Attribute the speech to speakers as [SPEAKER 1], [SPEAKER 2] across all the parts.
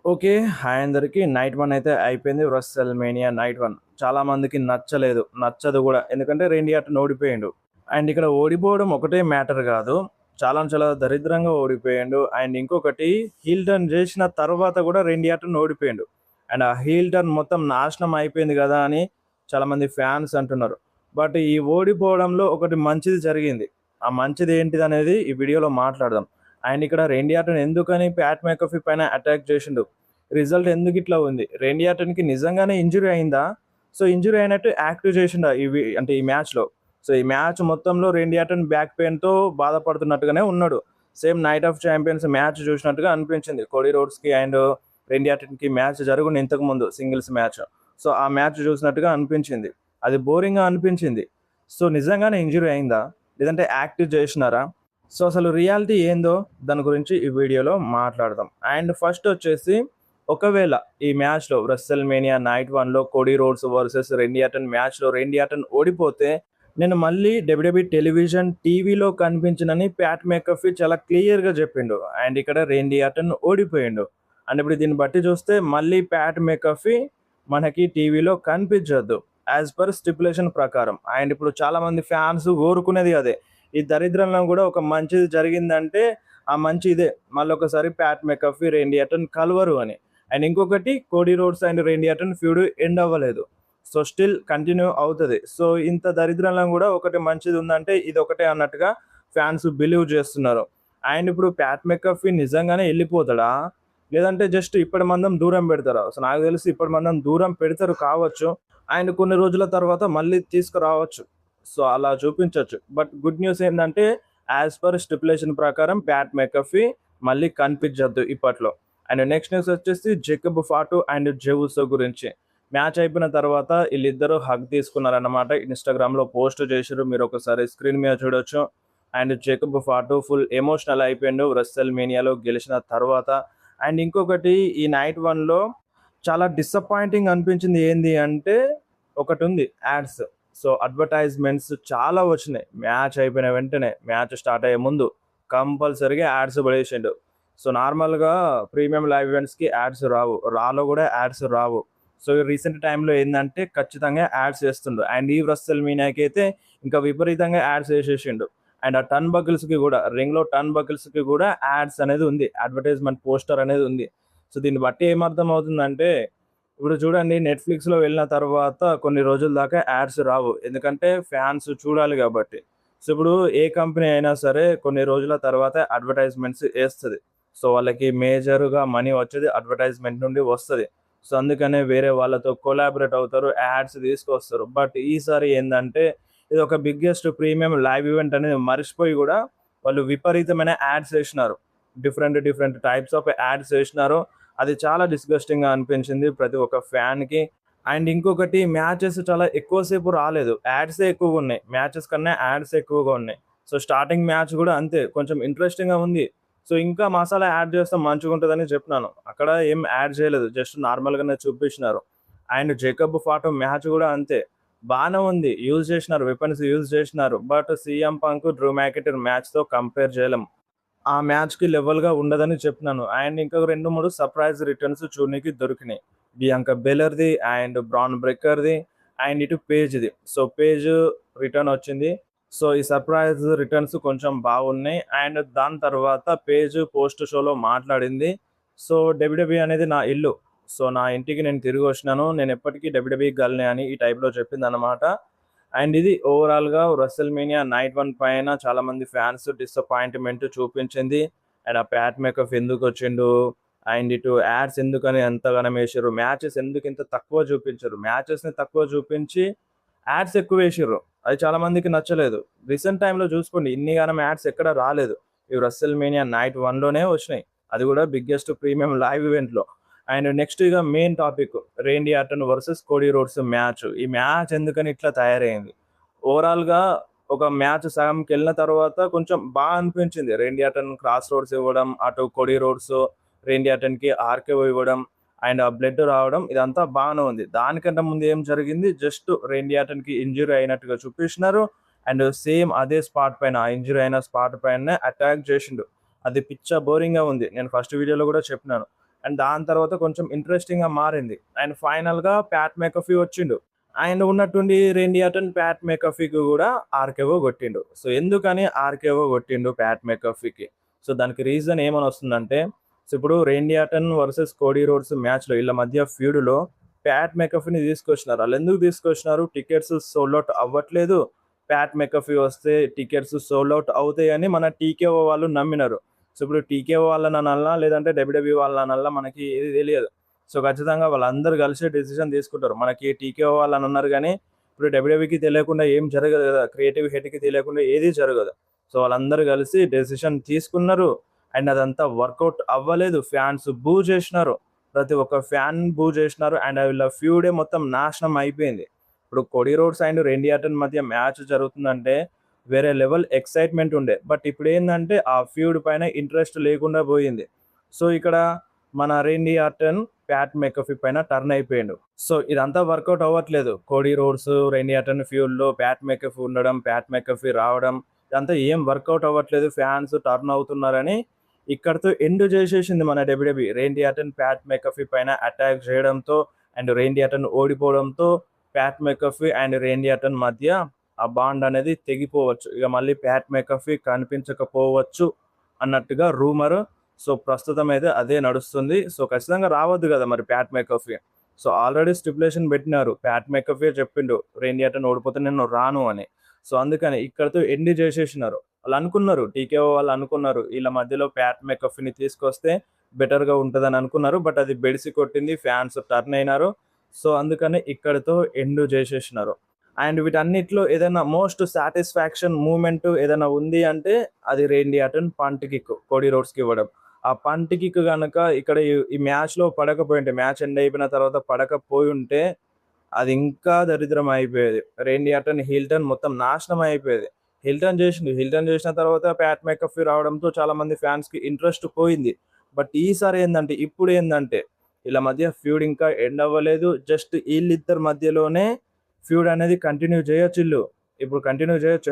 [SPEAKER 1] Okay. Hi అందరికి. Night 1 అయితే అయిపోయింది. రెసల్‌మేనియా నైట్ 1 చాలా మందికి నచ్చలేదు. నచ్చదు గూడా. ఎందుకంటే రెండి ఆర్టన్ ఓడిపోయిండు. అండ్ ఇక్కడ ఓడిపోవడం ఒకటే మ్యాటర్ గాదు. చాలా దరిద్రంగా ఓడిపోయిండు. అండ్ ఇంకొకటి హీల్ టర్న్ జేసిన తర్వాత గూడా రెండి ఆర్టన్ ఓడిపోయిండు. అండ్ ఆ హీల్ టర్న్ మొత్తం నాశనం అయిపోయింది గదా! అని చాలామంది ఫ్యాన్స్ అంటున్నారు. బట్ ఈ ఓడిపోవడంలో ఒకటి మంచిది జరిగింది. ఆ మంచిది ఏంటిదనేది ఈ వీడియోలో మాట్లాడదాం. అండ్ ఇక్కడ రెండి ఆర్టన్ ఎందుకని ప్యాట్ మెకఫీ పైన అటాక్ చేసిండు? రిజల్ట్ ఎందుకిట్లా ఉంది? రెండి ఆర్టన్‌కి నిజంగానే ఇంజ్యూరీ అయిందా? సో, ఇంజ్యూరీ అయినట్టు యాక్టివ్ చేసిండా అంటే ఈ మ్యాచ్‌లో? సో, ఈ మ్యాచ్ మొత్తంలో రెండి ఆర్టన్ బ్యాక్ పెయిన్‌తో బాధపడుతున్నట్టుగానే ఉన్నాడు. Same knight of champions match చూసినట్టుగా అనిపించింది. కోడీ రోడ్స్‌కి అండ్ రెండి ఆర్టన్‌కి మ్యాచ్ జరుగుండే ఇంతకుముందు సింగిల్స్ మ్యాచ్. సో, ఆ మ్యాచ్ చూసినట్టుగా అనిపించింది. అది బోరింగ్‌గా అనిపించింది. సో, నిజంగానే ఇంజ్యూరీ అయిందా? లేదంటే యాక్టివ్ చేసినారా? సో, అసలు రియాలిటీ ఏందో దాని గురించి ఈ వీడియోలో మాట్లాడదాం. అండ్ ఫస్ట్ వచ్చేసి ఒకవేళ ఈ మ్యాచ్‌లో రెసల్‌మేనియా నైట్ 1లో Cody Rhodes versus Randy Orton మ్యాచ్‌లో రెండి ఆర్టన్ ఓడిపోతే నేను మళ్ళీ డబ్ల్యూడబ్ల్యూఈ టెలివిజన్, టీవీలో కనిపించనని ప్యాట్ మెకఫీ చాలా క్లియర్‌గా చెప్పిండు. అండ్ ఇక్కడ రెండి ఆర్టన్ ఓడిపోయిండు. అండ్ ఇప్పుడు దీన్ని బట్టి చూస్తే మళ్ళీ ప్యాట్ మెకఫీ మనకి టీవీలో కనిపించొద్దు. యాస్ పర్ స్టిపులేషన్ ప్రకారం. అండ్ ఇప్పుడు చాలామంది ఫ్యాన్స్ కోరుకునేది అదే. ఈ దరిద్రంలో కూడా ఒక మంచిది జరిగిందంటే ఆ మంచి ఇదే. మళ్ళొకసారి ప్యాట్ మెకఫీ, రెండి ఆర్టన్ కలవరు అని. అండ్ ఇంకొకటి Cody Rhodes and Randy Orton feud end అవ్వలేదు. సో, స్టిల్ కంటిన్యూ అవుతది. సో, ఇంత దరిద్రంలో గూడా ఒకటి మంచిది ఉందంటే ఇదొకటే అన్నట్టుగా ఫ్యాన్స్ బిలీవ్ చేస్తున్నారు. అండ్ ఇప్పుడు ప్యాట్ మెకఫీ నిజంగానే ఎళ్ళిపోతాడా? లేదంటే జస్ట్ ఇప్పటి మందం దూరం పెడతారా? సో, నాకు తెలిసి ఇప్పటి మందం దూరం పెడతారు కావచ్చు. అండ్ కొన్ని రోజుల తర్వాత మళ్ళీ తీసుకురావచ్చు. సో, అలా చూపించొచ్చు. బట్ గుడ్ న్యూస్ ఏందంటే యాస్ పర్ స్టిపులేషన్ ప్రకారం ప్యాట్ మెకఫీ మళ్ళీ కనిపించొద్దు ఇప్పట్లో. అండ్ నెక్స్ట్ న్యూస్ వచ్చేసి జేకబ్ ఫాటు అండ్ జే ఉసో గురించి. మ్యాచ్ అయిపోయిన తర్వాత ఈళ్ళిద్దరూ హగ్ తీసుకున్నారన్నమాట. ఇన్‌స్టాగ్రామ్‌లో పోస్ట్ చేసిర్రు. మీరొకసారి స్క్రీన్ మీద చూడొచ్చు. And Jacob Fatu full emotional అయిపోయిండు రెసల్‌మేనియాలో గెలిచిన తర్వాత. అండ్ ఇంకొకటి ఈ నైట్ 1లో చాలా డిసప్పాయింటింగ్ అనిపించింది ఏంది అంటే ఒకటుంది యాడ్స్. సో, అడ్వర్‌టైజ్‌మెంట్స్ చాలా వచ్చినాయి. మ్యాచ్ అయిపోయిన వెంటనే, మ్యాచ్ స్టార్ట్ అయ్యే ముందు కంపల్సరీగా యాడ్స్ పడేసిండు. సో, నార్మల్‌గా ప్రీమియం లైవ్ ఈవెంట్స్‌కి యాడ్స్ రావు. రాలో గూడా యాడ్స్ రావు. సో, రీసెంట్ టైమ్‌లో ఏందంటే ఖచ్చితంగా యాడ్స్ ఏస్తుండు. అండ్ ఈ రెసల్‌మేనియాకైతే ఇంకా విపరీతంగా యాడ్స్ ఏసేసిండు. అండ్ ఆ టర్న్ బకిల్స్‌కి గూడా రింగ్‌లో టర్న్ బకిల్స్‌కి గూడా యాడ్స్ అనేది ఉంది. అడ్వర్‌టైజ్‌మెంట్ పోస్టర్ అనేది ఉంది. సో, దీన్ని బట్టి ఏమర్థం అవుతుందంటే ఇప్పుడు చూడండి నెట్‌ఫ్లిక్స్‌లో వెళ్ళిన తర్వాత కొన్ని రోజుల దాకా యాడ్స్ రావు. ఎందుకంటే ఫ్యాన్స్ చూడాలి గాబట్టి. సో, ఇప్పుడు ఏ కంపెనీ అయినా సరే కొన్ని రోజుల తర్వాత అడ్వర్‌టైజ్‌మెంట్స్ ఏస్తది. సో, వాళ్ళకి మేజర్‌గా మనీ వచ్చేది అడ్వర్‌టైజ్‌మెంట్ నుండి వస్తది. సో, అందుకనే వేరే వాళ్ళతో కొలాబరేట్ అవుతారు. యాడ్స్ తీసుకొస్తారు. బట్ ఈసారి ఏందంటే ఇదొక బిగ్గెస్ట్ ప్రీమియం లైవ్ ఈవెంట్ అనేది మర్చిపోయి గూడా వాళ్ళు విపరీతమైన యాడ్స్ ఏసినారు. డిఫరెంట్ టైప్స్ ఆఫ్ యాడ్స్ ఏసినారు. అది చాలా డిస్‌గస్టింగ్‌గా అనిపించింది ప్రతి ఒక్క ఫ్యాన్‌కి. అండ్ ఇంకొకటి మ్యాచెస్ చాలా ఎక్కువ సేపు రాలేదు. యాడ్సే ఎక్కువగున్నాయి. మ్యాచెస్ కన్నా యాడ్స్ ఎక్కువగా ఉన్నాయి. సో, స్టార్టింగ్ మ్యాచ్ గూడా అంతే కొంచెం ఇంట్రెస్టింగ్‌గా ఉంది. సో, ఇంకా మసాలా యాడ్ చేస్తే మంచిగుంటదని చెప్పినాను. అక్కడ ఏం యాడ్ చేయలేదు. జస్ట్ నార్మల్‌గానే చూపించినారు. అండ్ జేకబ్ ఫాటో మ్యాచ్ గూడా అంతే. బానే ఉంది. యూజ్ చేసినారు. వెపన్స్ యూజ్ చేసినారు. But CM Punk, Drew McIntyre మ్యాచ్‌తో కంపేర్ చేయలేం. ఆ మ్యాచ్‌కి లెవెల్‌గా ఉండదని చెప్పినాను. అండ్ ఇంకా 2, 3 సర్ప్రైజ్ రిటర్న్స్ చూడనీకి దొరికినాయి. బియాంకా బెలర్‌ది అండ్ బ్రాన్ బ్రెకర్‌ది అండ్ ఇటు పేజ్‌ది. సో, పేజ్ రిటర్న్ వచ్చింది. సో, ఈ సర్ప్రైజ్ రిటర్న్స్ కొంచెం బాగున్నాయి. అండ్ దాని తర్వాత పేజ్ పోస్ట్ షోలో మాట్లాడింది. సో, డబ్ల్యూడబ్ల్యూఈ అనేది నా ఇల్లు. సో, నా ఇంటికి నేను తిరిగొచ్చినాను. నేనెప్పటికీ డబ్ల్యూడబ్ల్యూఈ గర్ల్‌నే అని ఈ టైప్‌లో చెప్పిందనమాట. అండ్ ఇది ఓవరాల్‌గా రెసల్‌మేనియా నైట్ 1 పైన చాలామంది ఫ్యాన్స్ డిసప్పాయింట్‌మెంట్ చూపించింది. అండ్ ఆ ప్యాట్ మెకఫ్ ఎందుకొచ్చిండు? అండ్ ఇటు యాడ్స్ ఎందుకని అంతగనం ఏసిర్రు? మ్యాచెస్ ఎందుకింత తక్కువ చూపించరు? మ్యాచెస్‌ని తక్కువ చూపించి యాడ్స్ ఎక్కువేసిర్రు. అది చాలా మందికి నచ్చలేదు. రీసెంట్ టైమ్‌లో చూసుకోండి ఇన్నిగనం యాడ్స్ ఎక్కడ రాలేదు. ఈ రెసల్‌మేనియా నైట్ 1లోనే వచ్చినాయి. అది కూడా బిగ్గెస్ట్ ప్రీమియం లైవ్ ఈవెంట్‌లో. అండ్ నెక్స్ట్ ఇక main topic Randy Orton versus Cody Rhodes match. ఈ మ్యాచ్ ఎందుకని ఇట్లా తయారైంది? ఓవరాల్‌గా ఒక మ్యాచ్ సగంకెళ్ళిన తర్వాత కొంచెం అనిపించింది. రేండీ ఆర్టన్ క్రాస్ రోడ్స్ ఇవ్వడం, అటు కోడీ రోడ్స్ రేండీ ఆర్టన్‌కి ఆర్‌కేఓ ఇవ్వడం అండ్ ఆ బ్లడ్ రావడం ఇదంతా బాగానే ఉంది. దానికంటే ముందు ఏం జరిగింది జస్ట్ రేండీ ఆర్టన్‌కి ఇంజ్యూరీ అయినట్టుగా చూపించినారు. అండ్ సేమ్ అదే స్పాట్ పైన ఆ ఇంజ్యూరీ అయిన స్పాట్ పైననే అటాక్ చేసిండు. అది పిచ్చ బోరింగ్‌గా ఉంది. నేను ఫస్ట్ వీడియోలో కూడా చెప్పినాను. అండ్ దాని తర్వాత కొంచెం ఇంట్రెస్టింగ్గా మారింది. అండ్ ఫైనల్గా ప్యాట్ మెకఫీ వచ్చిండు. ఆయన ఉన్నట్టుండి రెండి అటన్ ప్యాట్ మెకఫీకి కూడా ఆర్కేఓ కొట్టిండు. సో ఎందుకని ఆర్కేఓ కొట్టిండు ప్యాట్ మెకఫీకి? సో దానికి రీజన్ ఏమని వస్తుందంటే, సో ఇప్పుడు రెండి అటన్ వర్సెస్ కోడీ రోడ్స్ మ్యాచ్లో వీళ్ళ మధ్య ఫ్యూడ్లో ప్యాట్ మెకఫీని తీసుకొచ్చినారు. వాళ్ళు ఎందుకు తీసుకొచ్చినారు? టికెట్స్ సోల్డ్ అవుట్ అవ్వట్లేదు, ప్యాట్ మెకఫీ వస్తే టికెట్స్ సోల్డ్ అవుట్ అవుతాయని మన టీకేఓ వాళ్ళు నమ్మినారు. సో ఇప్పుడు టీకేఓ వాళ్ళని అనాలా లేదంటే డబ్ల్యూడబ్ల్యూ వాళ్ళని అనాలా మనకి ఏది తెలియదు. సో ఖచ్చితంగా వాళ్ళందరూ కలిసి డెసిషన్ తీసుకుంటారు. మనకి టీకేఓ వాళ్ళని అన్నారు కానీ ఇప్పుడు డబ్ల్యూడబ్ల్యూకి తెలియకుండా ఏం జరగదు కదా, క్రియేటివ్ హెడ్కి తెలియకుండా ఏది జరగదు. సో వాళ్ళందరూ కలిసి డెసిషన్ తీసుకున్నారు. అండ్ అదంతా వర్కౌట్ అవ్వలేదు. ఫ్యాన్స్ బూ చేసినారు, ప్రతి ఒక్క ఫ్యాన్ బూ చేసినారు. అండ్ వీళ్ళ ఫ్యూడే మొత్తం నాశనం అయిపోయింది. ఇప్పుడు Cody Rhodes and Randy Orton మధ్య మ్యాచ్ జరుగుతుందంటే వేరే లెవెల్ ఎక్సైట్మెంట్ ఉండే. బట్ ఇప్పుడు ఏంటంటే ఆ ఫ్యూడ్ పైన ఇంట్రెస్ట్ లేకుండా పోయింది. సో ఇక్కడ మన రెండి అటన్ ప్యాట్ మెకఫీ పైన టర్న్ అయిపోయాడు. సో ఇదంతా వర్కౌట్ అవ్వట్లేదు. కోడీ రోడ్స్ రెండి అటన్ ఫ్యూడ్లో ప్యాట్ మెకఫీ ఉండడం, ప్యాట్ మెకఫీ రావడం, ఇదంతా ఏం వర్కౌట్ అవ్వట్లేదు. ఫ్యాన్స్ టర్న్ అవుతున్నారని ఇక్కడతో ఎండ్ చేసేసింది మన WWE. Randy Orton Pat McAfee పైన అటాక్ చేయడంతో అండ్ రెండి అటన్ ఓడిపోవడంతో Pat McAfee and Randy Orton మధ్య ఆ బాండ్ అనేది తెగిపోవచ్చు. ఇక మళ్ళీ ప్యాట్ మెకఫీ కనిపించకపోవచ్చు అన్నట్టుగా రూమర్. సో ప్రస్తుతం అయితే అదే నడుస్తుంది. సో ఖచ్చితంగా రావద్దు కదా మరి Pat McAfee. So already stipulation పెట్టినారు. ప్యాట్ మెకఫీ చెప్పిండు రెండి అటన్ ఓడిపోతే నేను రాను అని. సో అందుకని ఇక్కడతో ఎండ్ చేసేసినారు. వాళ్ళు అనుకున్నారు, టీకేఓ వాళ్ళు అనుకున్నారు వీళ్ళ మధ్యలో ప్యాట్ మెకఫీని తీసుకొస్తే బెటర్గా ఉంటుందని అనుకున్నారు. బట్ అది బెడిసి కొట్టింది, ఫ్యాన్స్ టర్న్ అయినారు. సో అందుకని ఇక్కడతో ఎండ్ చేసేసినారు. అండ్ వీటన్నిటిలో ఏదైనా మోస్ట్ సాటిస్ఫాక్షన్ మూమెంట్ ఏదైనా ఉంది అంటే అది రెండి అటన్ పంట్ కిక్ కోడీ రోడ్స్కి ఇవ్వడం. ఆ పంట్ కిక్ కనుక ఇక్కడ ఈ మ్యాచ్లో పడకపోయి ఉంటే, మ్యాచ్ ఎండ్ అయిపోయిన తర్వాత పడకపోయి ఉంటే అది ఇంకా దరిద్రం అయిపోయేది. రెండి అటన్ హిల్టన్ మొత్తం నాశనం అయిపోయేది. హిల్టన్ చేసిన తర్వాత ప్యాట్ మెకఫీ రావడంతో చాలా మంది ఫ్యాన్స్కి ఇంట్రెస్ట్ పోయింది. బట్ ఈసారి ఏంటంటే, ఇప్పుడు ఏంటంటే వీళ్ళ మధ్య ఫ్యూడ్ ఇంకా ఎండ్ అవ్వలేదు. జస్ట్ వీళ్ళిద్దరి మధ్యలోనే ఫ్యూడ్ అనేది కంటిన్యూ చేయొచ్చు. ఇప్పుడు కంటిన్యూ చేయొచ్చు.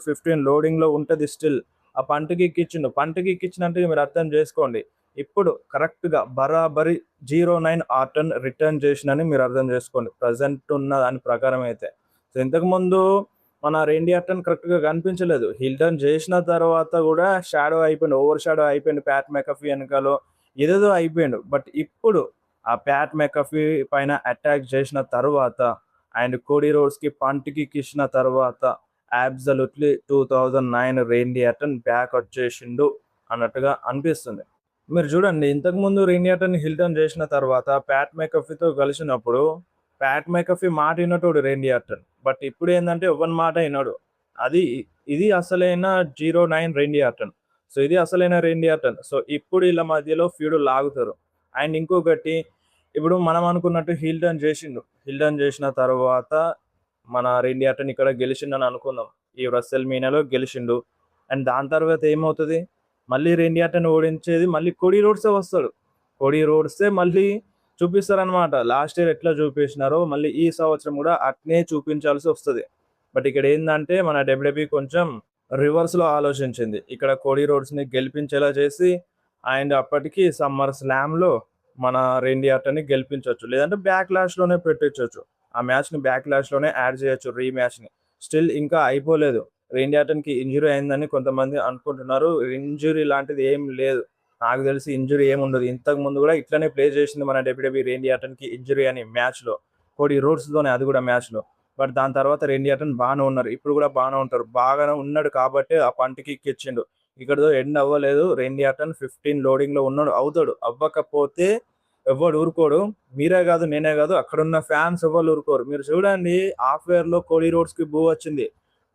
[SPEAKER 1] #15 లోడింగ్లో ఉంటుంది స్టిల్. ఆ పంటకి ఎక్కించిండు. పంటకి ఎక్కించినంటే మీరు అర్థం చేసుకోండి, ఇప్పుడు కరెక్ట్గా బరాబరి 09 ఆర్టన్ రిటర్న్ చేసినని మీరు అర్థం చేసుకోండి ప్రజెంట్ ఉన్న దాని ప్రకారం అయితే. సో ఇంతకుముందు మన రెండి అటన్ కరెక్ట్గా కనిపించలేదు. హిల్టన్ చేసిన తర్వాత కూడా షాడో అయిపోయింది, ఓవర్ షాడో అయిపోయింది ప్యాట్ మెకఫీ వెనకాలో, ఏదేదో అయిపోయిండు. బట్ ఇప్పుడు ఆ ప్యాట్ మెకఫీ పైన అటాక్ చేసిన తర్వాత అండ్ కోడీ రోడ్స్కి పంటికి ఇచ్చిన తర్వాత అబ్సల్యూట్లీ 2009 రెండి అటన్ బ్యాక్ వచ్చేసిండు అన్నట్టుగా అనిపిస్తుంది. మీరు చూడండి, ఇంతకుముందు రెండి అటన్ హిల్టన్ చేసిన తర్వాత ప్యాట్ మెకఫీతో కలిసినప్పుడు ప్యాట్ మెకఫీ మాట విన్నటోడు రెండి అటన్. బట్ ఇప్పుడు ఏంటంటే ఎవరి మాట విన్నాడు. ఇది అసలైన 09 రెండి అటన్. సో ఇది అసలైన రెండి అటన్. సో ఇప్పుడు వీళ్ళ మధ్యలో ఫ్యూడ్ లాగుతారు. అండ్ ఇంకొకటి, ఇప్పుడు మనం అనుకున్నట్టు హిల్టన్ చేసిన తర్వాత మన రెండి అటన్ ఇక్కడ గెలిచిండని అనుకుందాం. ఈ రస్సెల్ మీనాలో గెలిచిండు. అండ్ దాని తర్వాత ఏమవుతుంది, మళ్ళీ రెండి అటన్ ఓడించేది మళ్ళీ కోడీ రోడ్సే వస్తాడు. కోడీ రోడ్సే మళ్ళీ చూపిస్తారనమాట. లాస్ట్ ఇయర్ ఎట్లా చూపించినారో మళ్ళీ ఈ సంవత్సరం కూడా అట్నే చూపించాల్సి వస్తుంది. బట్ ఇక్కడ ఏంటంటే మన డబ్ల్యూడబ్ల్యూఈ కొంచెం రివర్స్లో ఆలోచించింది. ఇక్కడ కోడీ రోడ్స్ని గెలిపించేలా చేసి అండ్ అప్పటికి సమ్మర్ స్లామ్లో మన రెండి అటన్ని గెలిపించవచ్చు, లేదంటే బ్యాక్ లాష్లోనే పెట్టించవచ్చు. ఆ మ్యాచ్ని బ్యాక్ లాష్లోనే యాడ్ చేయొచ్చు, రీమ్యాచ్ని. స్టిల్ ఇంకా అయిపోలేదు. రెండి అటన్కి ఇంజురీ అయిందని కొంతమంది అనుకుంటున్నారు. ఇంజురీ లాంటిది ఏం లేదు, నాకు తెలిసి ఇంజురీ ఏముండదు. ఇంతకు ముందు కూడా ఇట్లనే ప్లే చేసింది మన డబ్ల్యూడబ్ల్యూఈ రెండి అటన్కి ఇంజురీ అని మ్యాచ్లో, కోడీ రోడ్స్తోనే, అది కూడా మ్యాచ్లో. బట్ దాని తర్వాత రెండి అటన్ బాగానే ఉన్నారు, ఇప్పుడు కూడా బాగానే ఉంటారు. బాగానే ఉన్నాడు కాబట్టి ఆ పంటికి ఇచ్చిండు. ఇక్కడతో ఎండ్ అవ్వలేదు. రెండి అటన్ 15 లోడింగ్లో ఉన్నాడు, అవుతాడు. అవ్వకపోతే ఎవడు ఊరుకోడు. మీరే కాదు, నేనే కాదు, అక్కడున్న ఫ్యాన్స్ ఎవరు ఊరుకోరు. మీరు చూడండి, హాఫ్ వేర్లో కోడీ రోడ్స్కి బూ వచ్చింది,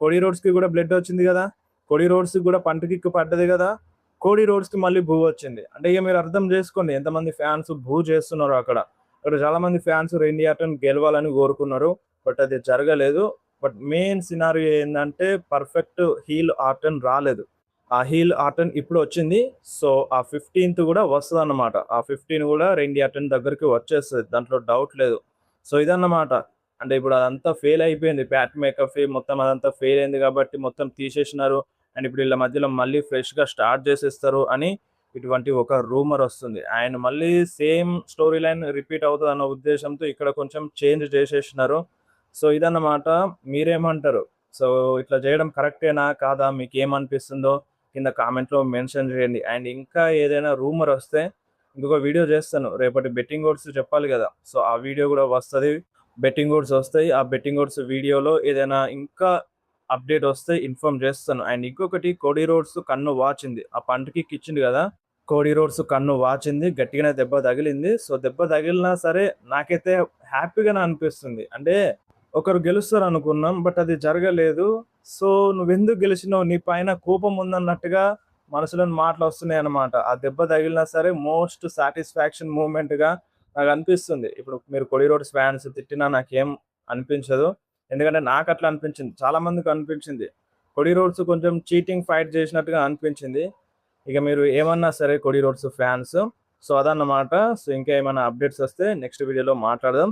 [SPEAKER 1] కోడీ రోడ్స్కి కూడా బ్లడ్ వచ్చింది కదా, కోడీ రోడ్స్కి కూడా పంట కిక్కు పడ్డది కదా, కోడీ రోడ్స్కి మళ్ళీ బూ వచ్చింది. అంటే ఇక మీరు అర్థం చేసుకోండి ఎంతమంది ఫ్యాన్స్ బూ చేస్తున్నారు. అక్కడ చాలా మంది ఫ్యాన్స్ రెండి అటన్ గెలవాలని కోరుకున్నారు. బట్ అది జరగలేదు. బట్ మెయిన్ సినారియో ఏంటంటే పర్ఫెక్ట్ హీల్ ఆర్టన్ రాలేదు. ఆ హీల్ ఆర్టన్ ఇప్పుడు వచ్చింది. సో ఆ 15th కూడా వస్తుంది అన్నమాట. ఆ 15 కూడా రెండి అటన్ దగ్గరికి వచ్చేస్తుంది, దాంట్లో డౌట్ లేదు. సో ఇదన్నమాట. అంటే ఇప్పుడు అదంతా ఫెయిల్ అయిపోయింది. ప్యాట్ మెకఫీ మొత్తం అదంతా ఫెయిల్ అయింది కాబట్టి మొత్తం తీసేసినారు. అండ్ ఇప్పుడు వీళ్ళ మధ్యలో మళ్ళీ ఫ్రెష్గా స్టార్ట్ చేసేస్తారు అని ఇటువంటి ఒక రూమర్ వస్తుంది. అండ్ మళ్ళీ సేమ్ స్టోరీ లైన్ రిపీట్ అవుతదన్న ఉద్దేశంతో ఇక్కడ కొంచెం చేంజ్ చేసేసినారు. సో, ఇదన్నమాట. మీరేమంటారు? సో, ఇట్లా చేయడం కరెక్టేనా? కాదా? మీకేమనిపిస్తుందో కింద కామెంట్‌లో మెన్షన్ చేయండి. అండ్ ఇంకా ఏదైనా రూమర్ వస్తే ఇంకొక వీడియో చేస్తాను. రేపటి బెట్టింగ్ ఓడ్స్ చెప్పాలి గదా! సో, ఆ వీడియో గూడా వస్తది. బెట్టింగ్ ఓడ్స్ వస్తాయి. ఆ బెట్టింగ్ ఓడ్స్ వీడియోలో ఏదైనా ఇంకా అప్డేట్ వస్తే ఇన్ఫార్మ్ చేస్తాను. అండ్ ఇంకొకటి కోడి రోడ్స్ కన్ను వాచింది. ఆ పంటకి కిచ్చింది గదా! కోడి రోడ్స్ కన్ను వాచింది. గట్టిగానే దెబ్బ తగిలింది. సో, దెబ్బ తగిలినా సరే నాకైతే హ్యాపీగానే అనిపిస్తుంది. అంటే ఒకరు గెలుస్తారనుకున్నాం. బట్ అది జరగలేదు. సో, నువ్వెందుకు గెలిచినావు? నీ పైన కోపం ఉందన్నట్టుగా మనసులోని మాటలొస్తున్నాయన్నమాట. ఆ దెబ్బ తగిలినా సరే మోస్ట్ సాటిస్ఫాక్షన్ మూవ్‌మెంట్‌గా నాకనిపిస్తుంది. ఇప్పుడు మీరు కోడి రోడ్స్ ఫ్యాన్స్ తిట్టినా నాకేం అనిపించదు. ఎందుకంటే నాకట్లా అనిపించింది. చాలా మందికి అనిపించింది. కోడి రోడ్స్ కొంచెం చీటింగ్ ఫైట్ చేసినట్టుగా అనిపించింది. ఇక మీరు ఏమన్నా సరే కోడి రోడ్స్ ఫ్యాన్స్. సో, అదన్నమాట. సో, ఇంకా ఏమైనా అప్డేట్స్ వస్తే నెక్స్ట్ వీడియోలో మాట్లాడదాం.